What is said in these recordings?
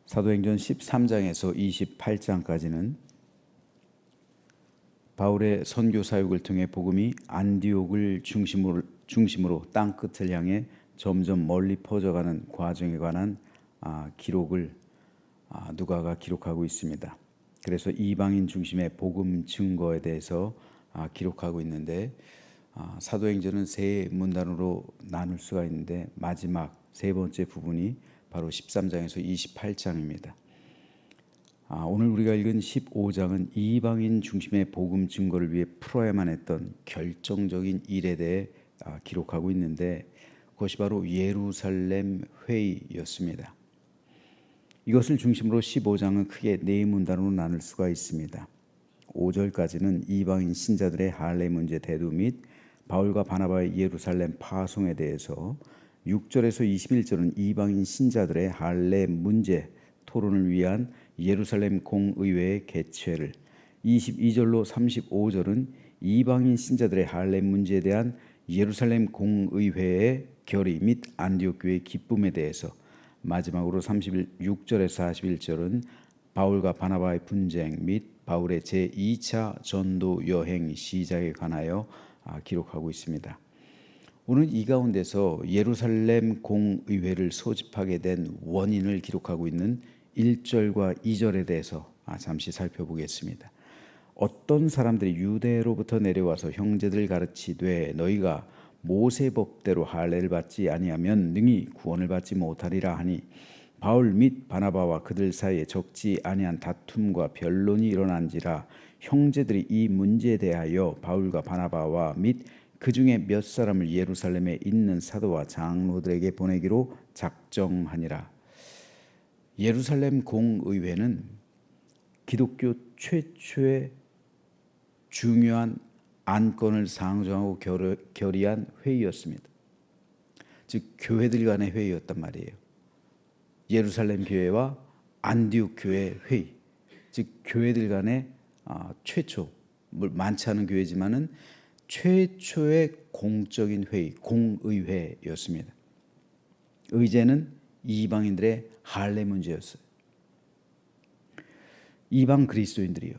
사도행전 13장에서 28장까지는 바울의 선교 사역을 통해 복음이 안디옥을 중심으로 땅 끝을 향해 점점 멀리 퍼져가는 과정에 관한 기록을 누가가 기록하고 있습니다. 그래서 이방인 중심의 복음 증거에 대해서 기록하고 있는데, 사도행전은 세 문단으로 나눌 수가 있는데 마지막 세 번째 부분이 바로 13장에서 28장입니다. 오늘 우리가 읽은 15장은 이방인 중심의 복음 증거를 위해 풀어야만 했던 결정적인 일에 대해 기록하고 있는데, 그것이 바로 예루살렘 회의였습니다. 이것을 중심으로 15장은 크게 네 문단으로 나눌 수가 있습니다. 5절까지는 이방인 신자들의 할례 문제 대두 및 바울과 바나바의 예루살렘 파송에 대해서, 6절에서 21절은 이방인 신자들의 할례 문제 토론을 위한 예루살렘 공의회의 개최를, 22절로 35절은 이방인 신자들의 할례 문제에 대한 예루살렘 공의회의 결의 및 안디옥 교회의 기쁨에 대해서, 마지막으로 36절에서 41절은 바울과 바나바의 분쟁 및 바울의 제2차 전도 여행 시작에 관하여 기록하고 있습니다. 오늘 이 가운데서 예루살렘 공의회를 소집하게 된 원인을 기록하고 있는 1절과 2절에 대해서 잠시 살펴보겠습니다. 어떤 사람들이 유대로부터 내려와서 형제들 가르치되 너희가 모세법대로 할례를 받지 아니하면 능히 구원을 받지 못하리라 하니, 바울 및 바나바와 그들 사이에 적지 아니한 다툼과 변론이 일어난지라 형제들이 이 문제에 대하여 바울과 바나바와 및 그 중에 몇 사람을 예루살렘에 있는 사도와 장로들에게 보내기로 작정하니라. 예루살렘 공의회는 기독교 최초의 중요한 안건을 상정하고 결의한 회의였습니다. 즉 교회들 간의 회의였단 말이에요. 예루살렘 교회와 안디옥 교회 회의, 즉 교회들 간의 최초, 많지 않은 교회지만은 최초의 공적인 회의, 공의회였습니다. 의제는 이방인들의 할례 문제였어요. 이방 그리스도인들이요,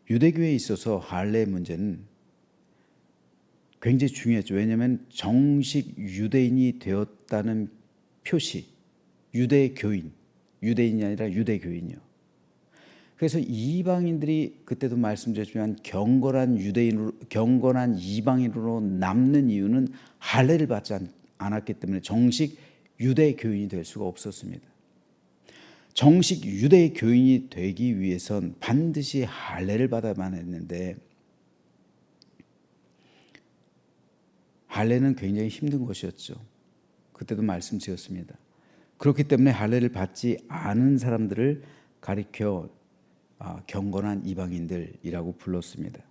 유대교회에 있어서 할례 문제는 굉장히 중요했죠. 왜냐하면 정식 유대인이 되었다는 표시, 유대교인, 유대인이 아니라 유대교인이요. 그래서 이방인들이 그때도 말씀드렸지만 경건한 유대인으로, 경건한 이방인으로 남는 이유는 할례를 받지 않았기 때문에 정식 유대교인이 될 수가 없었습니다. 정식 유대교인이 되기 위해선 반드시 할례를 받아야만 했는데, 할례는 굉장히 힘든 것이었죠. 그때도 말씀드렸습니다. 그렇기 때문에 할례를 받지 않은 사람들을 가리켜 경건한 이방인들이라고 불렀습니다.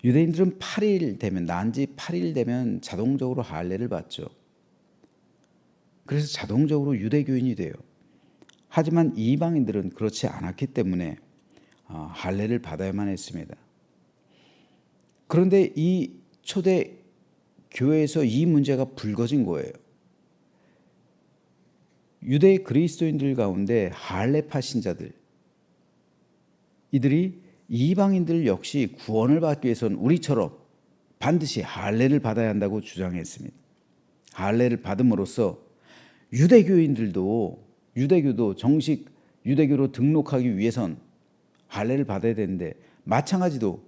유대인들은 8일 되면, 난지 8일 되면 자동적으로 할례를 받죠. 그래서 자동적으로 유대교인이 돼요. 하지만 이방인들은 그렇지 않았기 때문에 할례를 받아야만 했습니다. 그런데 이 초대 교회에서 이 문제가 불거진 거예요. 유대 그리스도인들 가운데 할례파 신자들, 이들이 이방인들 역시 구원을 받기 위해서는 우리처럼 반드시 할례를 받아야 한다고 주장했습니다. 할례를 받음으로써 유대교도 정식 유대교로 등록하기 위해선 할례를 받아야 되는데, 마찬가지도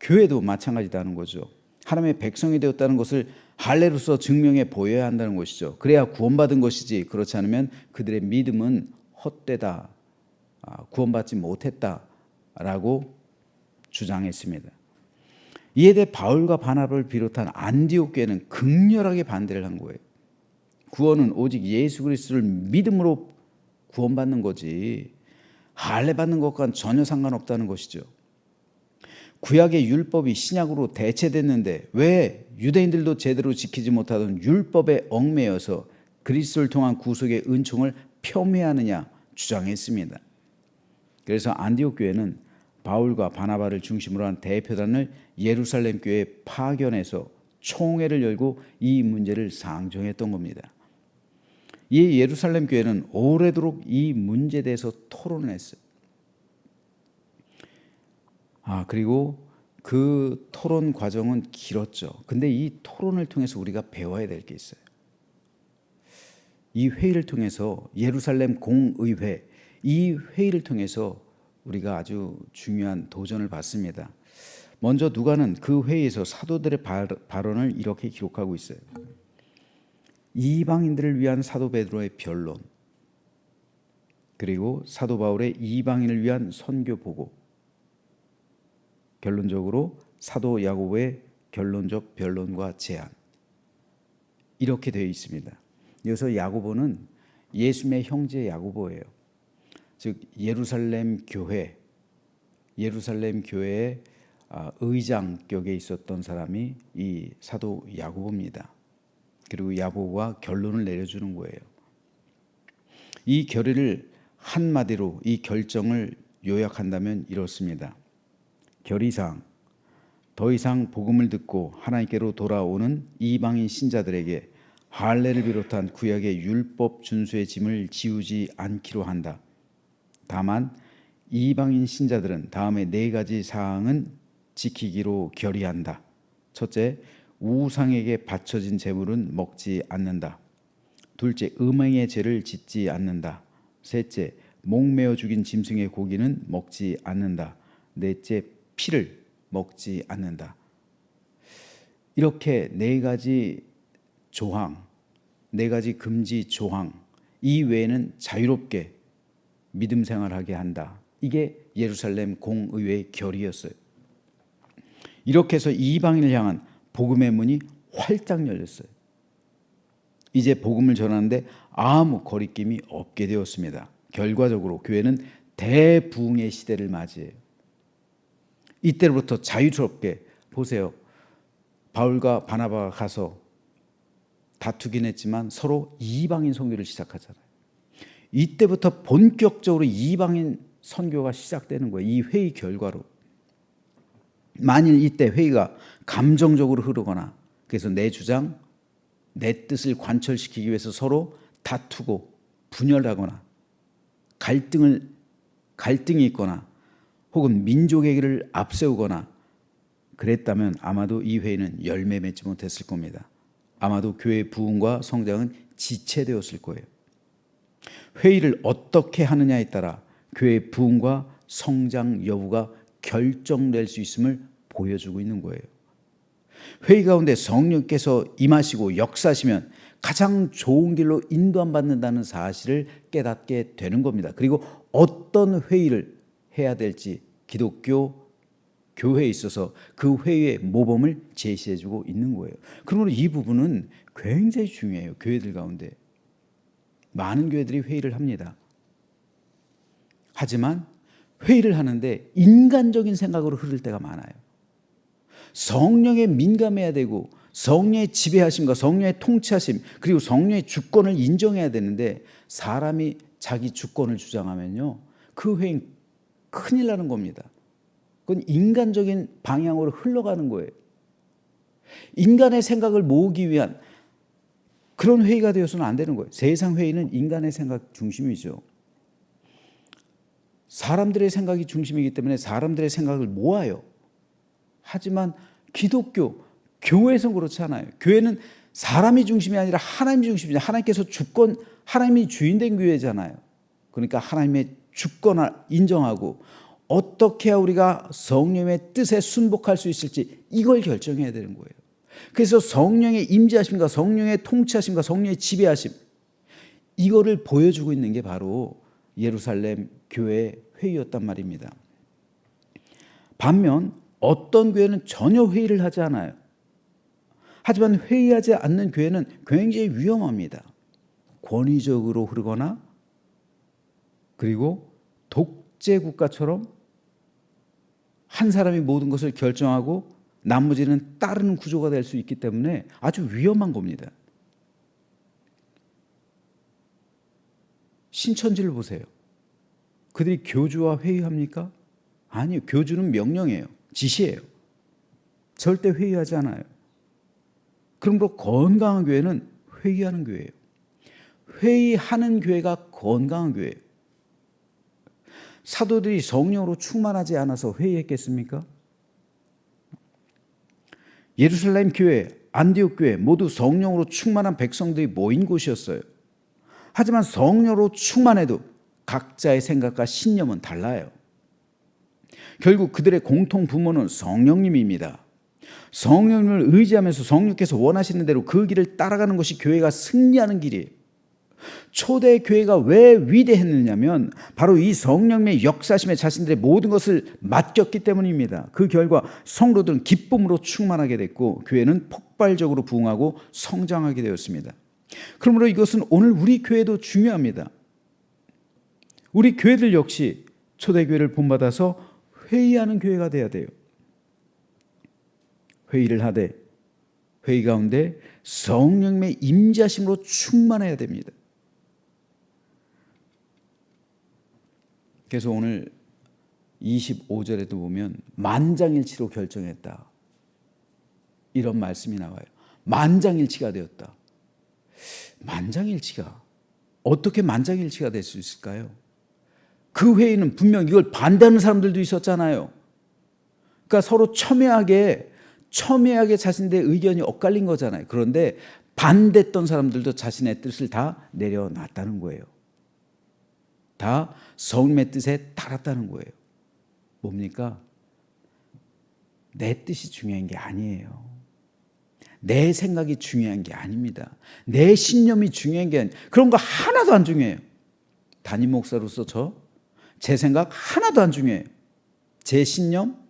교회도 마찬가지다는 거죠. 하나님의 백성이 되었다는 것을 할례로서 증명해 보여야 한다는 것이죠. 그래야 구원받은 것이지, 그렇지 않으면 그들의 믿음은 헛되다, 구원받지 못했다라고 주장했습니다. 이에 대해 바울과 바나바를 비롯한 안디옥 교회는 극렬하게 반대를 한 거예요. 구원은 오직 예수 그리스도를 믿음으로 구원받는 거지 할례 받는 것과는 전혀 상관없다는 것이죠. 구약의 율법이 신약으로 대체됐는데 왜 유대인들도 제대로 지키지 못하던 율법에 얽매여서 그리스도를 통한 구속의 은총을 폄훼하느냐 주장했습니다. 그래서 안디옥 교회는 바울과 바나바를 중심으로 한 대표단을 예루살렘 교회에 파견해서 총회를 열고 이 문제를 상정했던 겁니다. 이 예루살렘 교회는 오래도록 이 문제에 대해서 토론을 했어요. 그리고 그 토론 과정은 길었죠. 근데 이 토론을 통해서 우리가 배워야 될 게 있어요. 이 회의를 통해서 예루살렘 공의회, 이 회의를 통해서 우리가 아주 중요한 도전을 받습니다. 먼저 누가는 그 회의에서 사도들의 발언을 이렇게 기록하고 있어요. 이방인들을 위한 사도 베드로의 변론, 그리고 사도 바울의 이방인을 위한 선교 보고, 결론적으로 사도 야고보의 결론적 변론과 제안, 이렇게 되어 있습니다. 여기서 야고보는 예수님의 형제 야고보예요. 즉 예루살렘 교회의 의장격에 있었던 사람이 이 사도 야고보입니다. 그리고 야고보가 결론을 내려주는 거예요. 이 결의를 한마디로, 이 결정을 요약한다면 이렇습니다. 결의사항, 더 이상 복음을 듣고 하나님께로 돌아오는 이방인 신자들에게 할례를 비롯한 구약의 율법 준수의 짐을 지우지 않기로 한다. 다만 이방인 신자들은 다음에 4가지 사항은 지키기로 결의한다. 첫째, 우상에게 바쳐진 제물은 먹지 않는다. 둘째, 음행의 죄를 짓지 않는다. 셋째, 목매어 죽인 짐승의 고기는 먹지 않는다. 넷째, 피를 먹지 않는다. 이렇게 4가지 조항, 4가지 금지 조항, 이 외에는 자유롭게 믿음 생활하게 한다. 이게 예루살렘 공의회의 결의였어요. 이렇게 해서 이방인을 향한 복음의 문이 활짝 열렸어요. 이제 복음을 전하는데 아무 거리낌이 없게 되었습니다. 결과적으로 교회는 대부흥의 시대를 맞이해요. 이때로부터 자유스럽게, 보세요. 바울과 바나바가 가서 다투긴 했지만 서로 이방인 선교를 시작하잖아요. 이때부터 본격적으로 이방인 선교가 시작되는 거예요. 이 회의 결과로. 만일 이때 회의가 감정적으로 흐르거나, 그래서 내 주장, 내 뜻을 관철시키기 위해서 서로 다투고 분열하거나 갈등이 있거나 혹은 민족의기를 앞세우거나 그랬다면 아마도 이 회의는 열매 맺지 못했을 겁니다. 아마도 교회의 부흥과 성장은 지체되었을 거예요. 회의를 어떻게 하느냐에 따라 교회의 부흥과 성장 여부가 결정될 수 있음을 보여주고 있는 거예요. 회의 가운데 성령께서 임하시고 역사하시면 가장 좋은 길로 인도함 받는다는 사실을 깨닫게 되는 겁니다. 그리고 어떤 회의를 해야 될지 기독교 교회에 있어서 그 회의의 모범을 제시해주고 있는 거예요. 그러므로 이 부분은 굉장히 중요해요. 교회들 가운데 많은 교회들이 회의를 합니다. 하지만 회의를 하는데 인간적인 생각으로 흐를 때가 많아요. 성령에 민감해야 되고 성령의 지배하심과 성령의 통치하심, 그리고 성령의 주권을 인정해야 되는데 사람이 자기 주권을 주장하면요, 그 회의는 큰일 나는 겁니다. 그건 인간적인 방향으로 흘러가는 거예요. 인간의 생각을 모으기 위한 그런 회의가 되어서는 안 되는 거예요. 세상 회의는 인간의 생각 중심이죠. 사람들의 생각이 중심이기 때문에 사람들의 생각을 모아요. 하지만 기독교, 교회에서는 그렇지 않아요. 교회는 사람이 중심이 아니라 하나님이 중심이죠. 하나님께서 하나님이 주인된 교회잖아요. 그러니까 하나님의 주권을 인정하고 어떻게 해야 우리가 성령의 뜻에 순복할 수 있을지 이걸 결정해야 되는 거예요. 그래서 성령의 임재하심과 성령의 통치하심과 성령의 지배하심, 이거를 보여주고 있는 게 바로 예루살렘 교회 회의였단 말입니다. 반면 어떤 교회는 전혀 회의를 하지 않아요. 하지만 회의하지 않는 교회는 굉장히 위험합니다. 권위적으로 흐르거나 그리고 독재 국가처럼 한 사람이 모든 것을 결정하고 나머지는 따르는 구조가 될 수 있기 때문에 아주 위험한 겁니다. 신천지를 보세요. 그들이 교주와 회의합니까? 아니요. 교주는 명령이에요. 지시예요. 절대 회의하지 않아요. 그러므로 건강한 교회는 회의하는 교회예요. 회의하는 교회가 건강한 교회예요. 사도들이 성령으로 충만하지 않아서 회의했겠습니까? 예루살렘 교회, 안디옥 교회 모두 성령으로 충만한 백성들이 모인 곳이었어요. 하지만 성령으로 충만해도 각자의 생각과 신념은 달라요. 결국 그들의 공통 부모는 성령님입니다. 성령님을 의지하면서 성령께서 원하시는 대로 그 길을 따라가는 것이 교회가 승리하는 길이에요. 초대 교회가 왜 위대했느냐면 바로 이 성령의 역사심에 자신들의 모든 것을 맡겼기 때문입니다. 그 결과 성도들은 기쁨으로 충만하게 됐고 교회는 폭발적으로 부흥하고 성장하게 되었습니다. 그러므로 이것은 오늘 우리 교회도 중요합니다. 우리 교회들 역시 초대교회를 본받아서 회의하는 교회가 돼야 돼요. 회의를 하되 회의 가운데 성령의 임재하심으로 충만해야 됩니다. 그래서 오늘 25절에도 보면 만장일치로 결정했다. 이런 말씀이 나와요. 만장일치가 되었다. 만장일치가 어떻게 만장일치가 될 수 있을까요? 그 회의는 분명 이걸 반대하는 사람들도 있었잖아요. 그러니까 서로 첨예하게 자신들의 의견이 엇갈린 거잖아요. 그런데 반대했던 사람들도 자신의 뜻을 다 내려놨다는 거예요. 다 성령의 뜻에 따랐다는 거예요. 뭡니까? 내 뜻이 중요한 게 아니에요. 내 생각이 중요한 게 아닙니다. 내 신념이 중요한 게 그런 거 하나도 안 중요해요. 담임 목사로서 제 생각 하나도 안 중요해요. 제 신념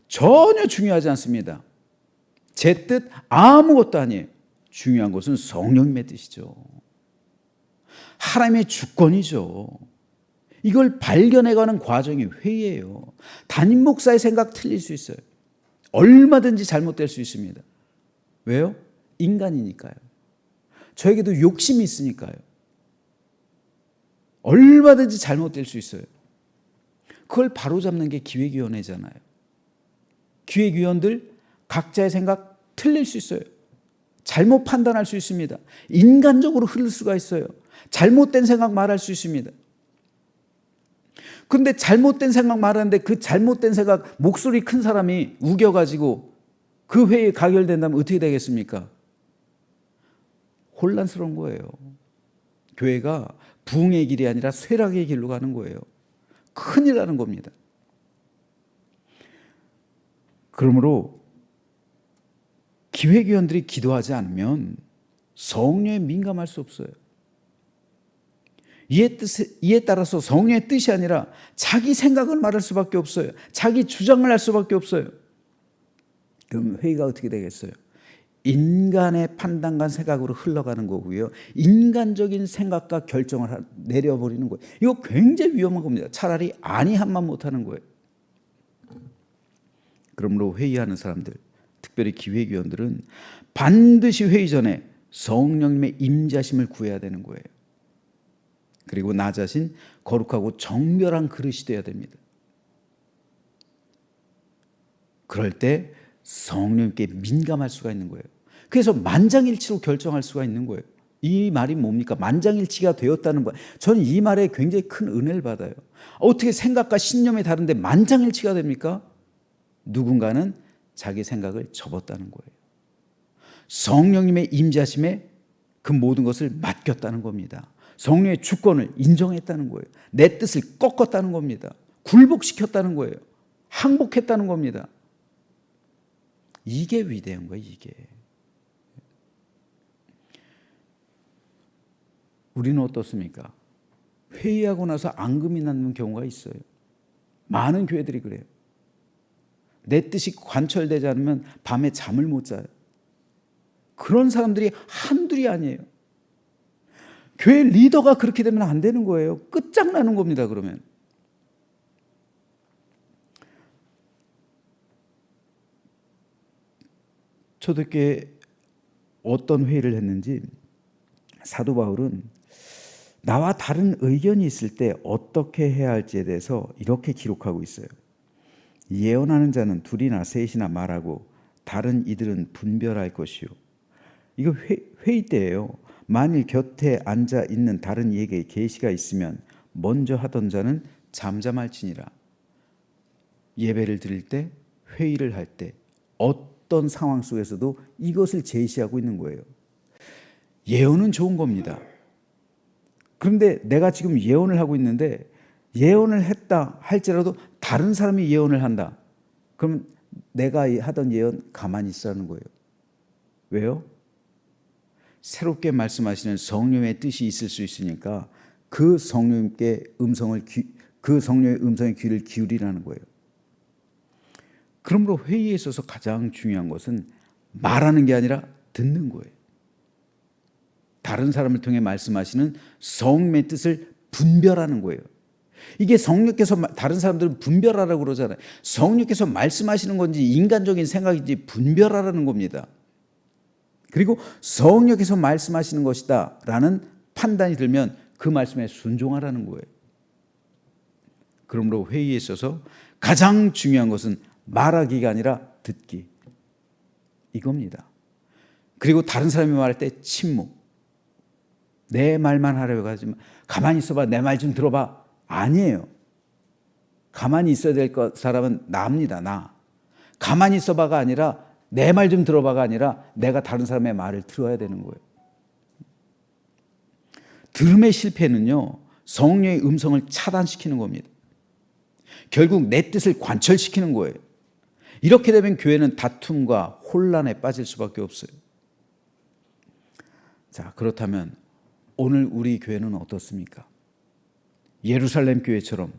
전혀 중요하지 않습니다. 제 뜻 아무것도 아니에요. 중요한 것은 성령님의 뜻이죠. 하나님의 주권이죠. 이걸 발견해가는 과정이 회의예요. 담임 목사의 생각 틀릴 수 있어요. 얼마든지 잘못될 수 있습니다. 왜요? 인간이니까요. 저에게도 욕심이 있으니까요. 얼마든지 잘못될 수 있어요. 그걸 바로잡는 게 기획위원회잖아요. 기획위원들 각자의 생각 틀릴 수 있어요. 잘못 판단할 수 있습니다. 인간적으로 흐를 수가 있어요. 잘못된 생각 말할 수 있습니다. 근데 잘못된 생각 말하는데 그 잘못된 생각 목소리 큰 사람이 우겨가지고 그 회의에 가결된다면 어떻게 되겠습니까? 혼란스러운 거예요. 교회가 부흥의 길이 아니라 쇠락의 길로 가는 거예요. 큰일 나는 겁니다. 그러므로 기획위원들이 기도하지 않으면 성령에 민감할 수 없어요. 이에 따라서 성령의 뜻이 아니라 자기 생각을 말할 수밖에 없어요. 자기 주장을 할 수밖에 없어요. 그럼 회의가 어떻게 되겠어요? 인간의 판단과 생각으로 흘러가는 거고요. 인간적인 생각과 결정을 내려버리는 거예요. 이거 굉장히 위험한 겁니다. 차라리 아니함만 못하는 거예요. 그러므로 회의하는 사람들, 특별히 기획위원들은 반드시 회의 전에 성령님의 임재하심을 구해야 되는 거예요. 그리고 나 자신 거룩하고 정결한 그릇이 되어야 됩니다. 그럴 때 성령님께 민감할 수가 있는 거예요. 그래서 만장일치로 결정할 수가 있는 거예요. 이 말이 뭡니까? 만장일치가 되었다는 거예요. 저는 이 말에 굉장히 큰 은혜를 받아요. 어떻게 생각과 신념이 다른데 만장일치가 됩니까? 누군가는 자기 생각을 접었다는 거예요. 성령님의 임재하심에 그 모든 것을 맡겼다는 겁니다. 성령의 주권을 인정했다는 거예요. 내 뜻을 꺾었다는 겁니다. 굴복시켰다는 거예요. 항복했다는 겁니다. 이게 위대한 거예요. 이게. 우리는 어떻습니까? 회의하고 나서 앙금이 나는 경우가 있어요. 많은 교회들이 그래요. 내 뜻이 관철되지 않으면 밤에 잠을 못 자요. 그런 사람들이 한둘이 아니에요. 교회 리더가 그렇게 되면 안 되는 거예요. 끝장나는 겁니다. 그러면. 초대교회 어떤 회의를 했는지 사도 바울은 나와 다른 의견이 있을 때 어떻게 해야 할지에 대해서 이렇게 기록하고 있어요. 예언하는 자는 둘이나 셋이나 말하고 다른 이들은 분별할 것이요. 이거 회의 때예요. 만일 곁에 앉아 있는 다른 이에게 계시가 있으면 먼저 하던 자는 잠잠할지니라. 예배를 드릴 때, 회의를 할 때, 어떤 상황 속에서도 이것을 제시하고 있는 거예요. 예언은 좋은 겁니다. 그런데 내가 지금 예언을 하고 있는데 예언을 했다 할지라도 다른 사람이 예언을 한다. 그럼 내가 하던 예언 가만히 있으라는 거예요. 왜요? 새롭게 말씀하시는 성령의 뜻이 있을 수 있으니까 그 성령의 음성에 귀를 기울이라는 거예요. 그러므로 회의에 있어서 가장 중요한 것은 말하는 게 아니라 듣는 거예요. 다른 사람을 통해 말씀하시는 성령의 뜻을 분별하는 거예요. 이게 성령께서 다른 사람들은 분별하라고 그러잖아요. 성령께서 말씀하시는 건지 인간적인 생각인지 분별하라는 겁니다. 그리고 성령께서 말씀하시는 것이다 라는 판단이 들면 그 말씀에 순종하라는 거예요. 그러므로 회의에 있어서 가장 중요한 것은 말하기가 아니라 듣기, 이겁니다. 그리고 다른 사람이 말할 때 침묵. 내 말만 하려고 하지 마. 가만히 있어봐. 내 말 좀 들어봐. 아니에요. 가만히 있어야 될 사람은 나입니다. 나. 가만히 있어봐가 아니라 내 말 좀 들어봐가 아니라 내가 다른 사람의 말을 들어야 되는 거예요. 들음의 실패는요, 성령의 음성을 차단시키는 겁니다. 결국 내 뜻을 관철시키는 거예요. 이렇게 되면 교회는 다툼과 혼란에 빠질 수밖에 없어요. 자, 그렇다면 오늘 우리 교회는 어떻습니까? 예루살렘 교회처럼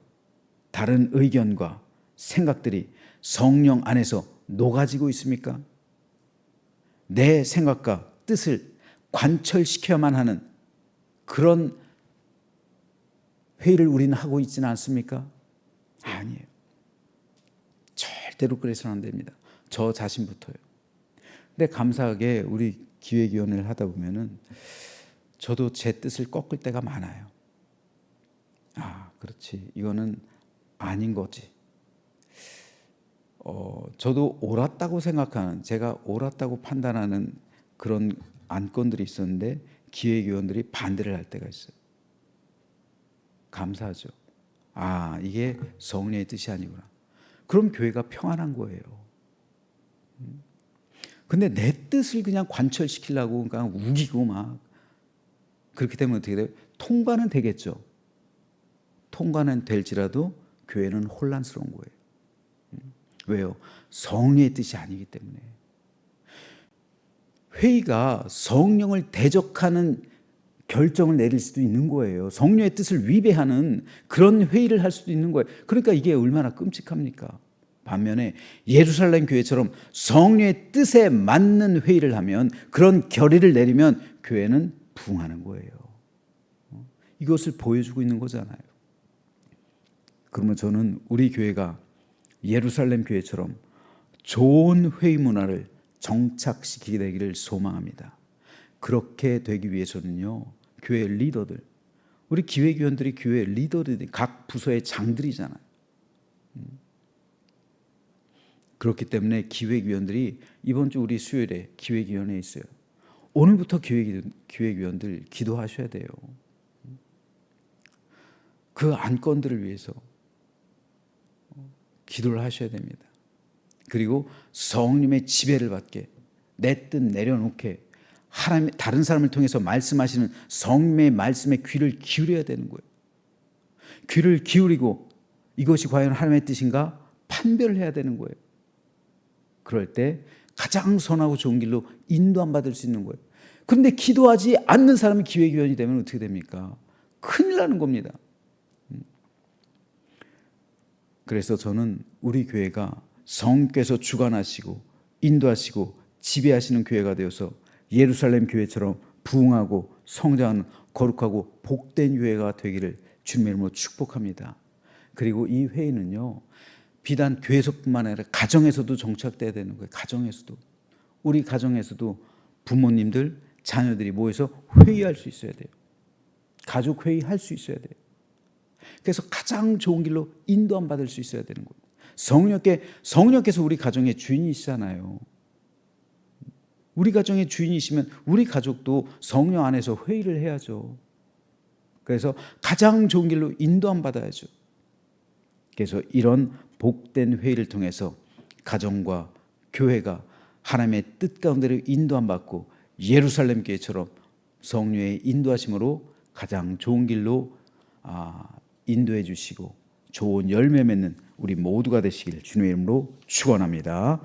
다른 의견과 생각들이 성령 안에서 녹아지고 있습니까? 내 생각과 뜻을 관철시켜야만 하는 그런 회의를 우리는 하고 있지는 않습니까? 아니에요. 절대로 그래서는 안 됩니다. 저 자신부터요. 근데 감사하게 우리 기획위원회를 하다 보면은 저도 제 뜻을 꺾을 때가 많아요. 아, 그렇지. 이거는 아닌 거지. 저도 옳았다고 생각하는, 제가 옳았다고 판단하는 그런 안건들이 있었는데 기획위원들이 반대를 할 때가 있어요. 감사하죠. 아, 이게 성령의 뜻이 아니구나. 그럼 교회가 평안한 거예요. 근데 내 뜻을 그냥 관철시키려고 그냥 우기고 막 그렇게 되면 어떻게 돼요? 통과는 되겠죠. 통과는 될지라도 교회는 혼란스러운 거예요. 왜요? 성령의 뜻이 아니기 때문에. 회의가 성령을 대적하는 결정을 내릴 수도 있는 거예요. 성령의 뜻을 위배하는 그런 회의를 할 수도 있는 거예요. 그러니까 이게 얼마나 끔찍합니까? 반면에 예루살렘 교회처럼 성령의 뜻에 맞는 회의를 하면, 그런 결의를 내리면 교회는 부흥하는 거예요. 이것을 보여주고 있는 거잖아요. 그러면 저는 우리 교회가 예루살렘 교회처럼 좋은 회의 문화를 정착시키게 되기를 소망합니다. 그렇게 되기 위해서는요, 교회 리더들, 우리 기획위원들이 교회 리더들이 각 부서의 장들이잖아요. 그렇기 때문에 기획위원들이 이번 주 우리 수요일에 기획위원회에 있어요. 오늘부터 기획위원들 기도하셔야 돼요. 그 안건들을 위해서 기도를 하셔야 됩니다. 그리고 성령의 지배를 받게, 내 뜻 내려놓게, 하나님, 다른 사람을 통해서 말씀하시는 성령의 말씀에 귀를 기울여야 되는 거예요. 귀를 기울이고 이것이 과연 하나님의 뜻인가 판별을 해야 되는 거예요. 그럴 때 가장 선하고 좋은 길로 인도함 받을 수 있는 거예요. 그런데 기도하지 않는 사람이 기획위원이 되면 어떻게 됩니까? 큰일 나는 겁니다. 그래서 저는 우리 교회가 성께서 주관하시고 인도하시고 지배하시는 교회가 되어서 예루살렘 교회처럼 부흥하고 성장하는 거룩하고 복된 교회가 되기를 주님의 이름으로 축복합니다. 그리고 이 회의는요, 비단 교회에서뿐만 아니라 가정에서도 정착돼야 되는 거예요. 가정에서도. 우리 가정에서도 부모님들, 자녀들이 모여서 회의할 수 있어야 돼요. 가족 회의할 수 있어야 돼요. 그래서 가장 좋은 길로 인도함 받을 수 있어야 되는 거예요. 성령께서 우리 가정의 주인이시잖아요. 우리 가정의 주인이시면 우리 가족도 성령 안에서 회의를 해야죠. 그래서 가장 좋은 길로 인도함 받아야죠. 그래서 이런 복된 회의를 통해서 가정과 교회가 하나님의 뜻 가운데로 인도함 받고 예루살렘 교회처럼 성령의 인도하심으로 가장 좋은 길로 인도해 주시고 좋은 열매 맺는 우리 모두가 되시길 주님의 이름으로 축원합니다.